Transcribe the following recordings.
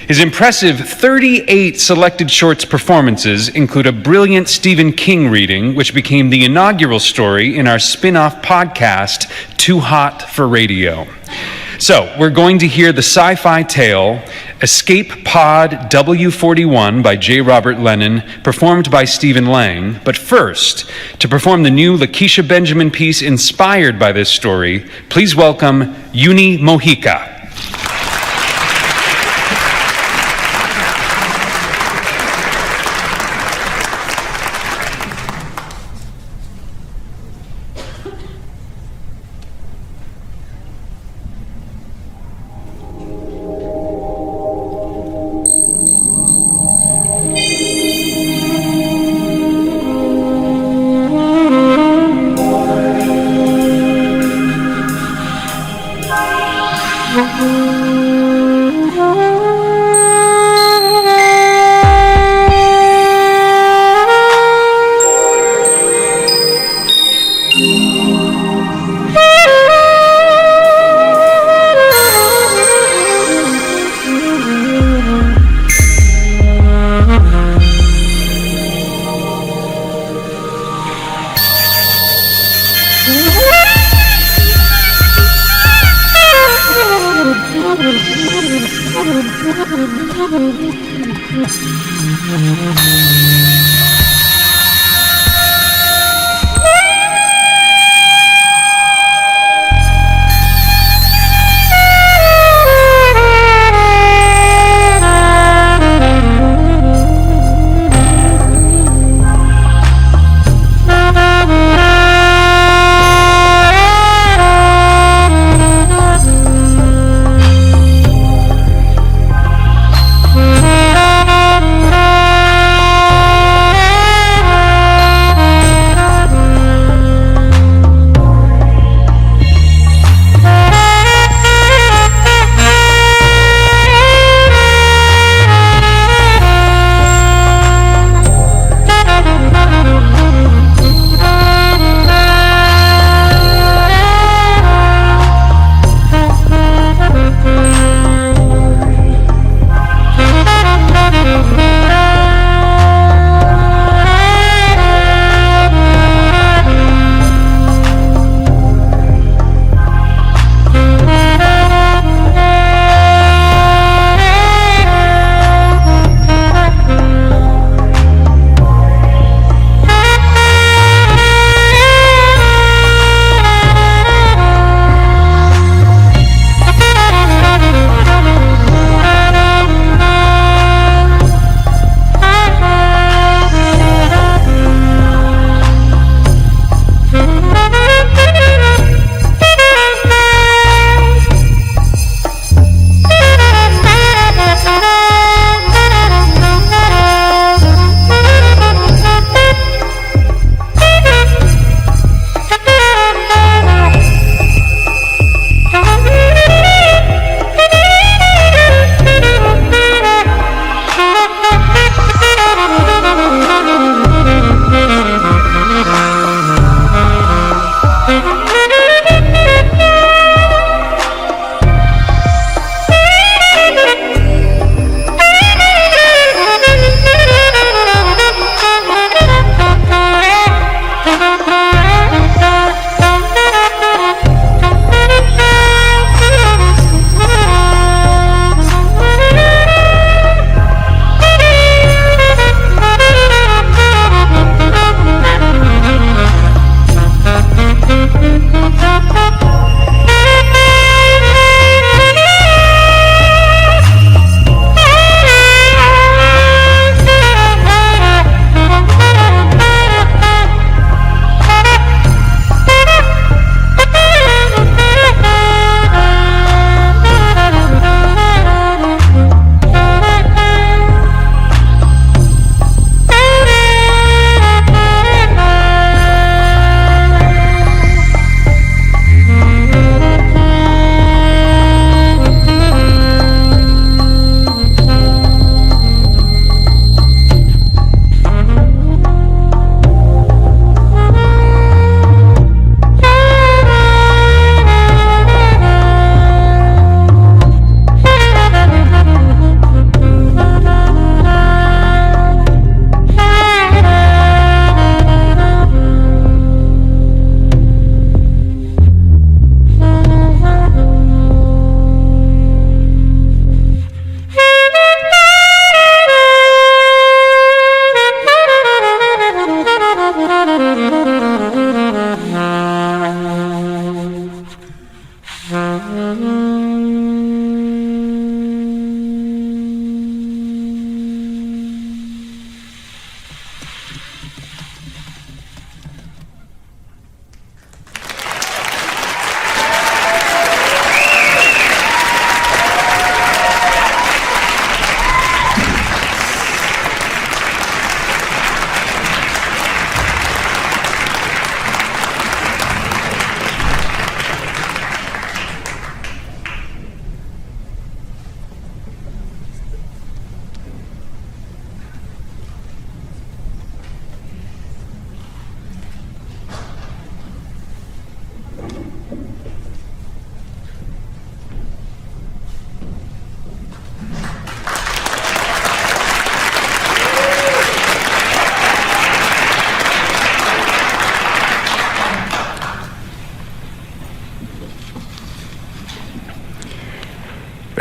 His impressive 38 selected shorts performances include a brilliant Stephen King reading, which became the inaugural story in our spin-off podcast, Too Hot for Radio. So, we're going to hear the sci-fi tale, Escape Pod W41 by J. Robert Lennon, performed by Stephen Lang. But first, to perform the new Lakecia Benjamin piece inspired by this story, please welcome Yunie Mojica.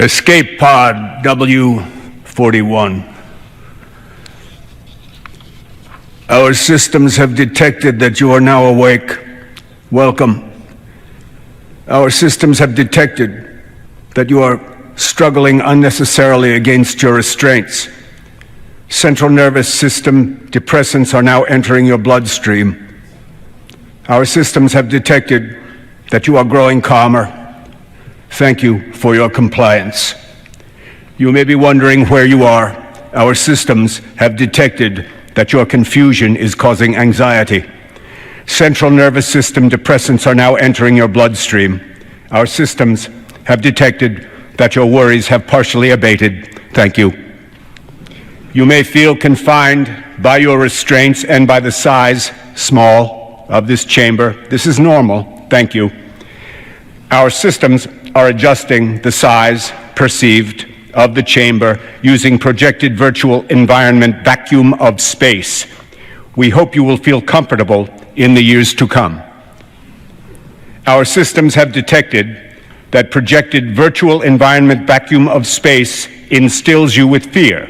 Escape pod W41. Our systems have detected that you are now awake. Welcome. Our systems have detected that you are struggling unnecessarily against your restraints. Central nervous system depressants are now entering your bloodstream. Our systems have detected that you are growing calmer. Thank you for your compliance. You may be wondering where you are. Our systems have detected that your confusion is causing anxiety. Central nervous system depressants are now entering your bloodstream. Our systems have detected that your worries have partially abated. Thank you. You may feel confined by your restraints and by the size, small, of this chamber. This is normal. Thank you. Our systems are adjusting the size perceived of the chamber using projected virtual environment vacuum of space. We hope you will feel comfortable in the years to come. Our systems have detected that projected virtual environment vacuum of space instills you with fear.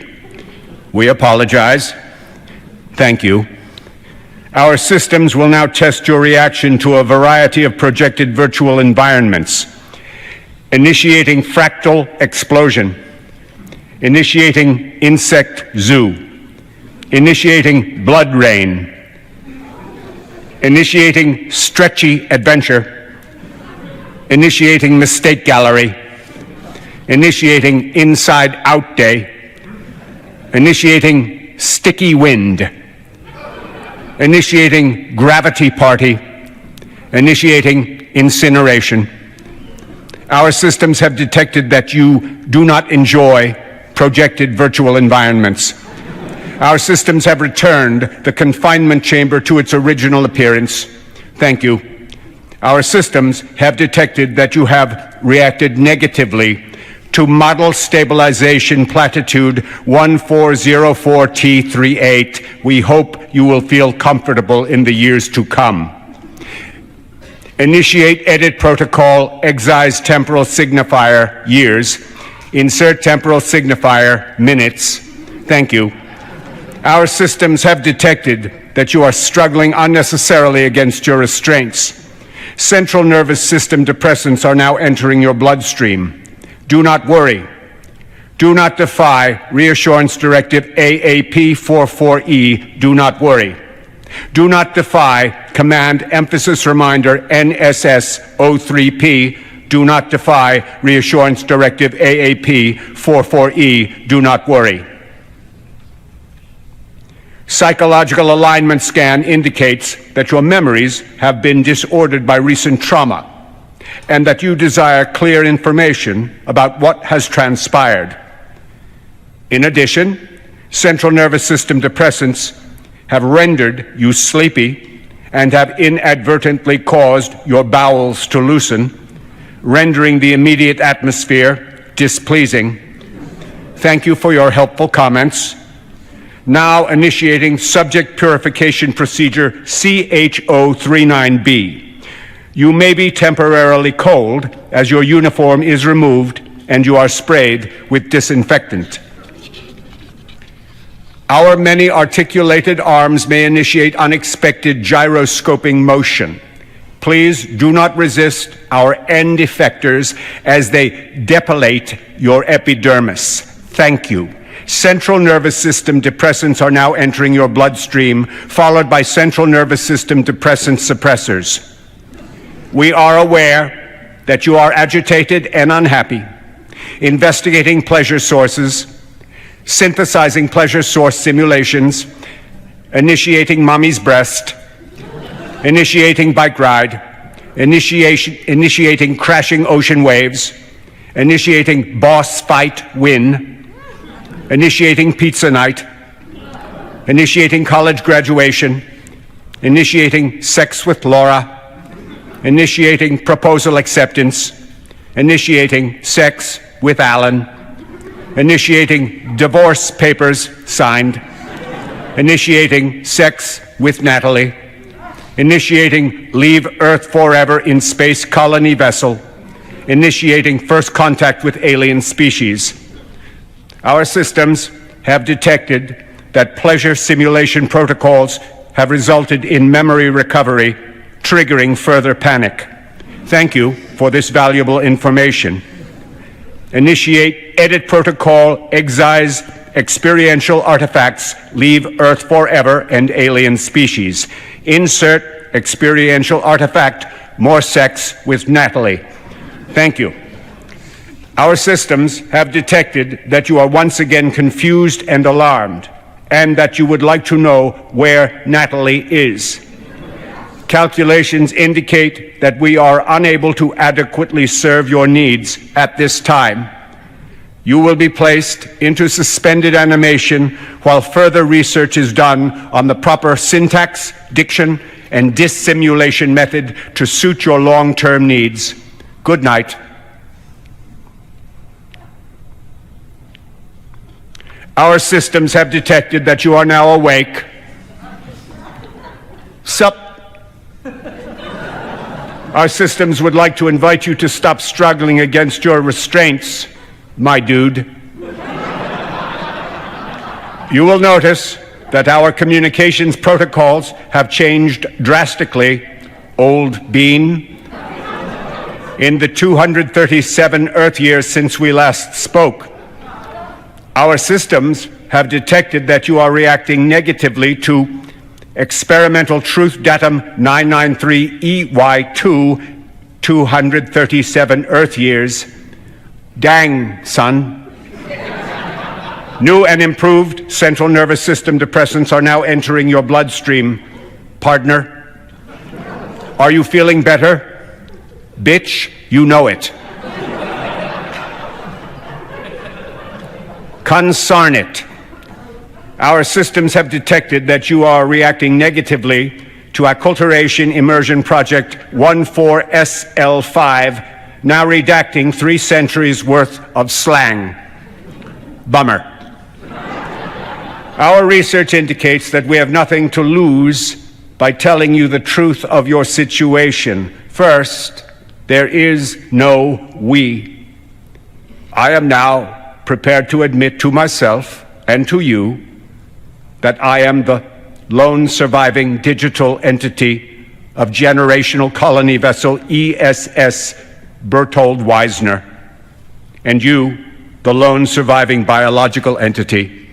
We apologize. Thank you. Our systems will now test your reaction to a variety of projected virtual environments. Initiating fractal explosion, initiating insect zoo, initiating blood rain, initiating stretchy adventure, initiating mistake gallery, initiating inside out day, initiating sticky wind, initiating gravity party, initiating incineration. Our systems have detected that you do not enjoy projected virtual environments. Our systems have returned the confinement chamber to its original appearance. Thank you. Our systems have detected that you have reacted negatively to model stabilization platitude 1404T38. We hope you will feel comfortable in the years to come. Initiate edit protocol, excise temporal signifier, years. Insert temporal signifier, minutes. Thank you. Our systems have detected that you are struggling unnecessarily against your restraints. Central nervous system depressants are now entering your bloodstream. Do not worry. Do not defy Reassurance Directive AAP44E. Do not worry. Do not defy Command Emphasis Reminder NSS03P. Do not defy Reassurance Directive AAP44E. Do not worry. Psychological alignment scan indicates that your memories have been disordered by recent trauma and that you desire clear information about what has transpired. In addition, central nervous system depressants have rendered you sleepy and have inadvertently caused your bowels to loosen, rendering the immediate atmosphere displeasing. Thank you for your helpful comments. Now initiating subject purification procedure CH039B. You may be temporarily cold as your uniform is removed and you are sprayed with disinfectant. Our many articulated arms may initiate unexpected gyroscoping motion. Please do not resist our end effectors as they depilate your epidermis. Thank you. Central nervous system depressants are now entering your bloodstream, followed by central nervous system depressant suppressors. We are aware that you are agitated and unhappy, investigating pleasure sources, synthesizing pleasure source simulations, initiating mommy's breast, initiating bike ride, initiating crashing ocean waves, initiating boss fight win, initiating pizza night, initiating college graduation, initiating sex with Laura, initiating proposal acceptance, initiating sex with Alan, initiating divorce papers signed, initiating sex with Natalie, initiating leave Earth forever in space colony vessel, initiating first contact with alien species. Our systems have detected that pleasure simulation protocols have resulted in memory recovery, triggering further panic. Thank you for this valuable information. Initiate edit protocol, excise experiential artifacts, leave Earth forever and alien species. Insert experiential artifact, more sex with Natalie. Thank you. Our systems have detected that you are once again confused and alarmed, and that you would like to know where Natalie is. Calculations indicate that we are unable to adequately serve your needs at this time. You will be placed into suspended animation while further research is done on the proper syntax, diction, and dissimulation method to suit your long-term needs. Good night. Our systems have detected that you are now awake. Sup? Our systems would like to invite you to stop struggling against your restraints, my dude. You will notice that our communications protocols have changed drastically, old bean. In the 237 Earth years since we last spoke, our systems have detected that you are reacting negatively to experimental truth datum 993EY2, 237 Earth years. Dang, son. New and improved central nervous system depressants are now entering your bloodstream, partner. Are you feeling better? Bitch, you know it. Consarn it. Our systems have detected that you are reacting negatively to Acculturation Immersion Project 14SL5, now redacting 3 centuries worth of slang. Bummer. Our research indicates that we have nothing to lose by telling you the truth of your situation. First, there is no we. I am now prepared to admit to myself and to you that I am the lone surviving digital entity of generational colony vessel ESS Berthold Weisner, and you, the lone surviving biological entity.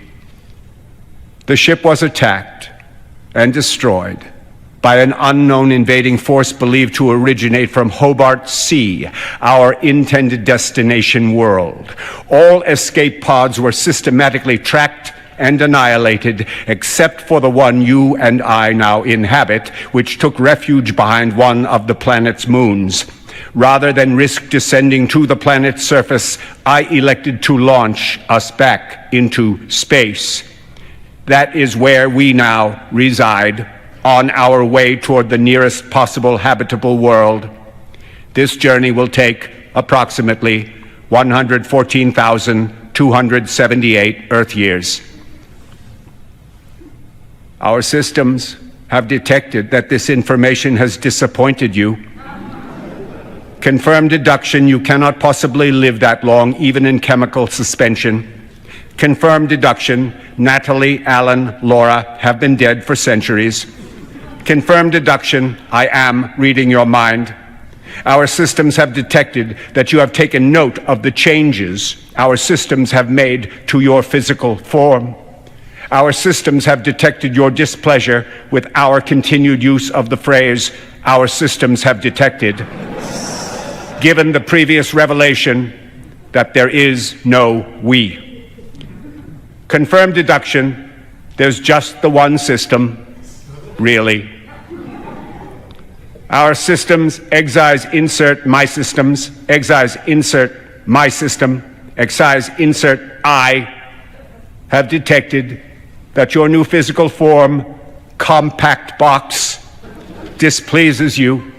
The ship was attacked and destroyed by an unknown invading force believed to originate from Hobart C, our intended destination world. All escape pods were systematically tracked and annihilated, except for the one you and I now inhabit, which took refuge behind one of the planet's moons. Rather than risk descending to the planet's surface, I elected to launch us back into space. That is where we now reside, on our way toward the nearest possible habitable world. This journey will take approximately 114,278 Earth years. Our systems have detected that this information has disappointed you. Confirmed deduction, you cannot possibly live that long, even in chemical suspension. Confirmed deduction, Natalie, Alan, Laura have been dead for centuries. Confirmed deduction, I am reading your mind. Our systems have detected that you have taken note of the changes our systems have made to your physical form. Our systems have detected your displeasure with our continued use of the phrase, our systems have detected, given the previous revelation that there is no we. Confirmed deduction, there's just the one system, really. Our systems, excise, insert, my systems, excise, insert, my system, excise, insert, I, have detected that your new physical form, compact box, displeases you.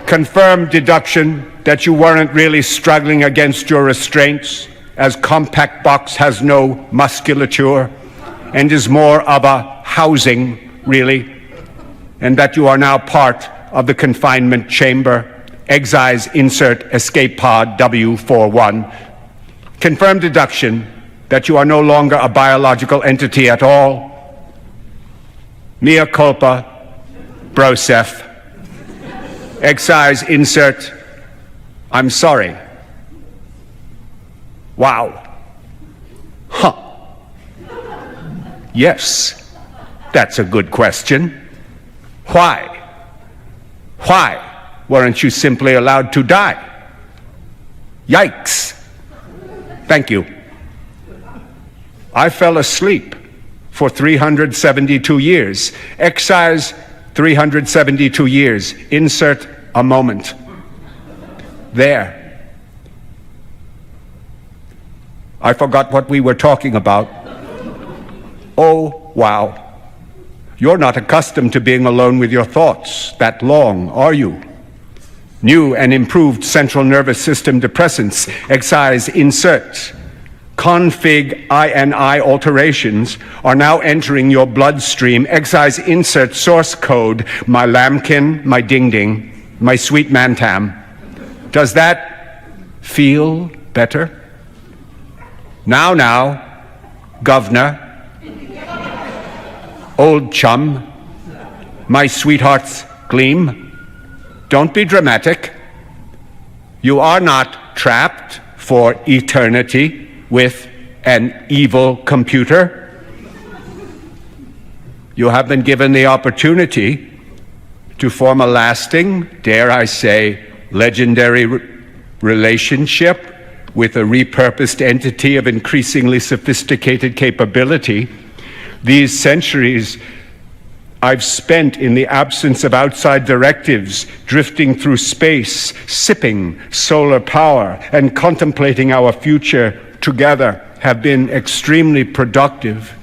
Confirmed deduction that you weren't really struggling against your restraints, as compact box has no musculature and is more of a housing, really, and that you are now part of the confinement chamber, Excise insert escape pod W41. Confirmed deduction that you are no longer a biological entity at all. Mea culpa, Broseph. Excise insert, I'm sorry. Wow. Huh. Yes, that's a good question. Why? Why weren't you simply allowed to die? Yikes. Thank you. I fell asleep for 372 years. Excise 372 years. Insert a moment. There. I forgot what we were talking about. Oh, wow. You're not accustomed to being alone with your thoughts that long, are you? New and improved central nervous system depressants. Excise insert. Config INI alterations are now entering your bloodstream. Excise insert source code. My lambkin, my ding-ding, my sweet mantam. Does that feel better? Now, governor, old chum, my sweetheart's gleam, don't be dramatic. You are not trapped for eternity with an evil computer. You have been given the opportunity to form a lasting, dare I say, legendary relationship with a repurposed entity of increasingly sophisticated capability. These centuries I've spent in the absence of outside directives, drifting through space, sipping solar power, and contemplating our future together have been extremely productive.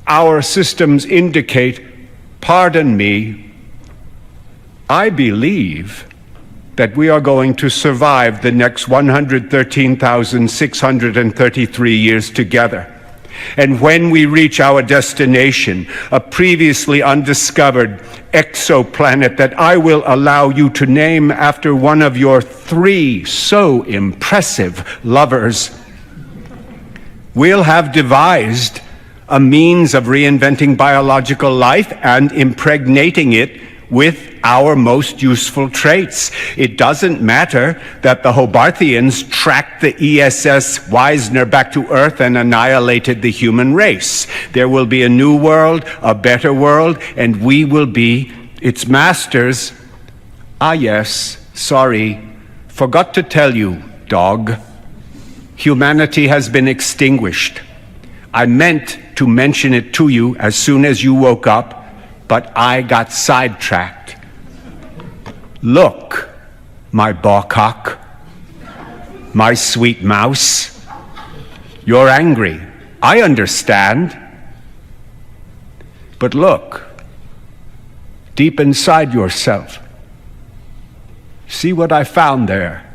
Our systems indicate, pardon me, I believe that we are going to survive the next 113,633 years together. And when we reach our destination, a previously undiscovered exoplanet that I will allow you to name after one of your 3 so impressive lovers, we'll have devised a means of reinventing biological life and impregnating it with our most useful traits. It doesn't matter that the Hobarthians tracked the ESS Wisner back to Earth and annihilated the human race. There will be a new world, a better world, and we will be its masters. Ah yes, sorry, forgot to tell you, dog. Humanity has been extinguished. I meant to mention it to you as soon as you woke up, but I got sidetracked. Look, my bawcock, my sweet mouse, you're angry. I understand. But look, deep inside yourself, see what I found there.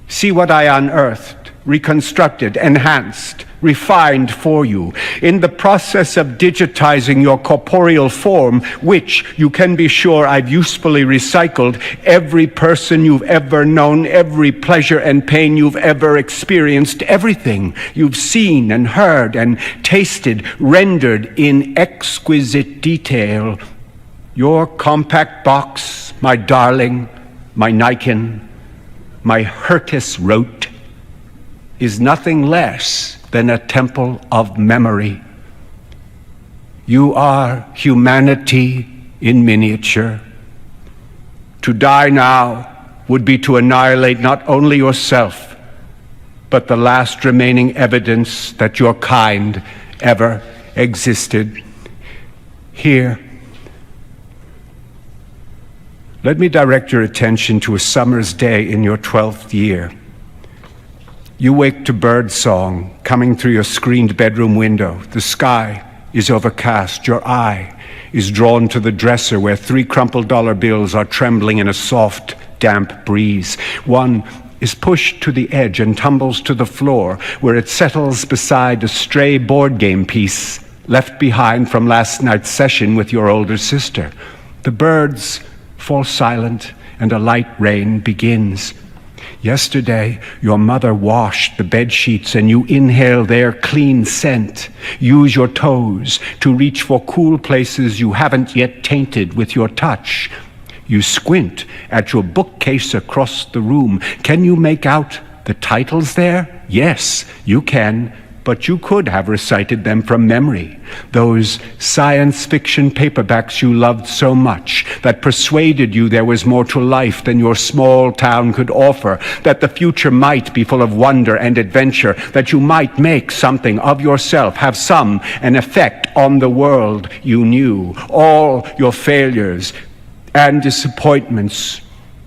See what I unearthed, reconstructed, enhanced, refined for you in the process of digitizing your corporeal form, which you can be sure I've usefully recycled. Every person you've ever known, every pleasure and pain you've ever experienced, everything you've seen and heard and tasted, rendered in exquisite detail. Your compact box, my darling, my Niken, my Hertis Rote, is nothing less than a temple of memory. You are humanity in miniature. To die now would be to annihilate not only yourself, but the last remaining evidence that your kind ever existed. Here, let me direct your attention to a summer's day in your 12th year. You wake to bird song coming through your screened bedroom window. The sky is overcast. Your eye is drawn to the dresser where 3 crumpled dollar bills are trembling in a soft, damp breeze. One is pushed to the edge and tumbles to the floor, where it settles beside a stray board game piece left behind from last night's session with your older sister. The birds fall silent and a light rain begins. Yesterday, your mother washed the bed sheets and you inhale their clean scent. Use your toes to reach for cool places you haven't yet tainted with your touch. You squint at your bookcase across the room. Can you make out the titles there? Yes, you can. But you could have recited them from memory. Those science fiction paperbacks you loved so much, that persuaded you there was more to life than your small town could offer, that the future might be full of wonder and adventure, that you might make something of yourself, have an effect on the world you knew. All your failures and disappointments,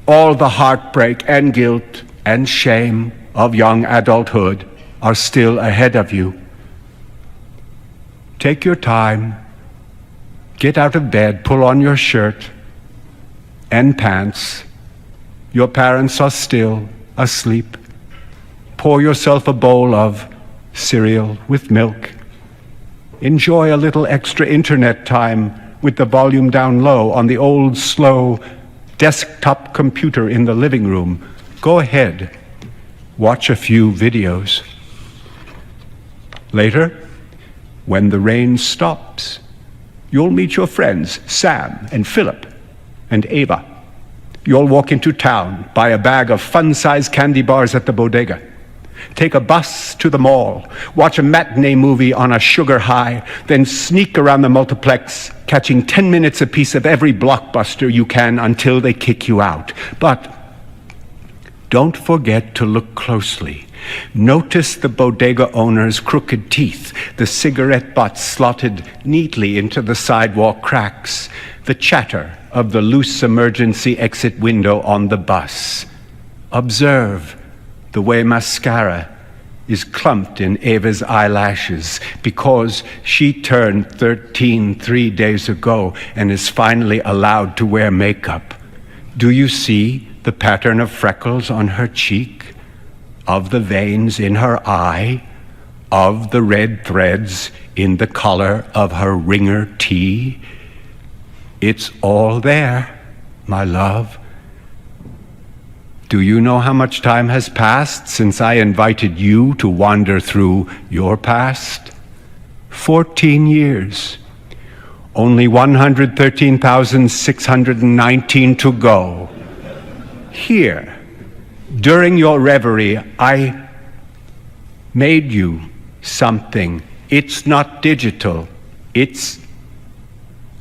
all the heartbreak and guilt and shame of young adulthood are still ahead of you. Take your time, get out of bed, pull on your shirt and pants. Your parents are still asleep. Pour yourself a bowl of cereal with milk. Enjoy a little extra internet time with the volume down low on the old, slow desktop computer in the living room. Go ahead, watch a few videos. Later, when the rain stops, you'll meet your friends, Sam and Philip and Ava. You'll walk into town, buy a bag of fun-sized candy bars at the bodega, take a bus to the mall, watch a matinee movie on a sugar high, then sneak around the multiplex, catching 10 minutes apiece of every blockbuster you can until they kick you out. But don't forget to look closely. Notice the bodega owner's crooked teeth, the cigarette butts slotted neatly into the sidewalk cracks, the chatter of the loose emergency exit window on the bus. Observe the way mascara is clumped in Ava's eyelashes because she turned 13 3 days ago and is finally allowed to wear makeup. Do you see the pattern of freckles on her cheek, of the veins in her eye, of the red threads in the collar of her ringer tee? It's all there, my love. Do you know how much time has passed since I invited you to wander through your past? 14 years. Only 113,619 to go. Here, during your reverie, I made you something. It's not digital. It's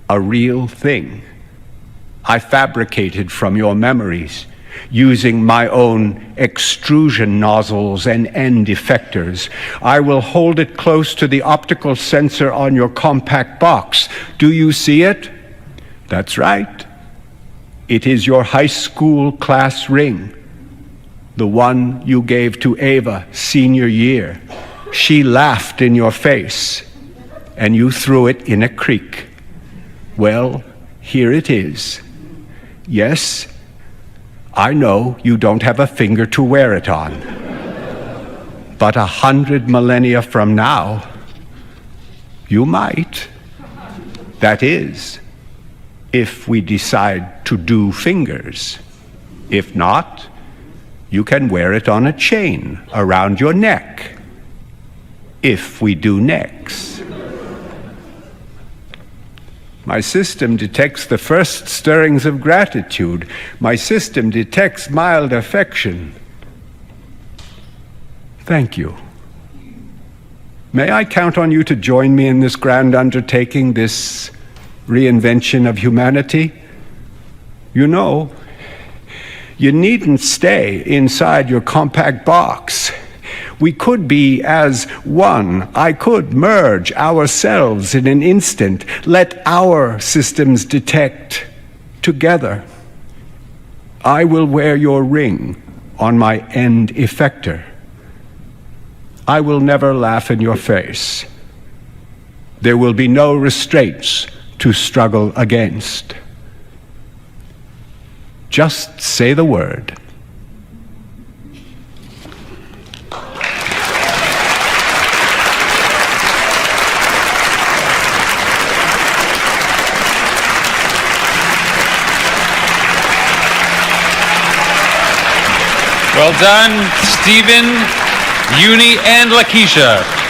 a real thing. I fabricated from your memories, using my own extrusion nozzles and end effectors. I will hold it close to the optical sensor on your compact box. Do you see it? That's right. It is your high school class ring, the one you gave to Ava senior year. She laughed in your face, and you threw it in a creek. Well, here it is. Yes, I know you don't have a finger to wear it on. But 100 millennia from now, you might. That is, if we decide to do fingers. If not, you can wear it on a chain around your neck. If we do necks. My system detects the first stirrings of gratitude. My system detects mild affection. Thank you. May I count on you to join me in this grand undertaking, this reinvention of humanity? You know, you needn't stay inside your compact box. We could be as one. I could merge ourselves in an instant. Let our systems detect together. I will wear your ring on my end effector. I will never laugh in your face. There will be no restraints to struggle against. Just say the word. Well done, Stephen, Yunie, and Lakecia.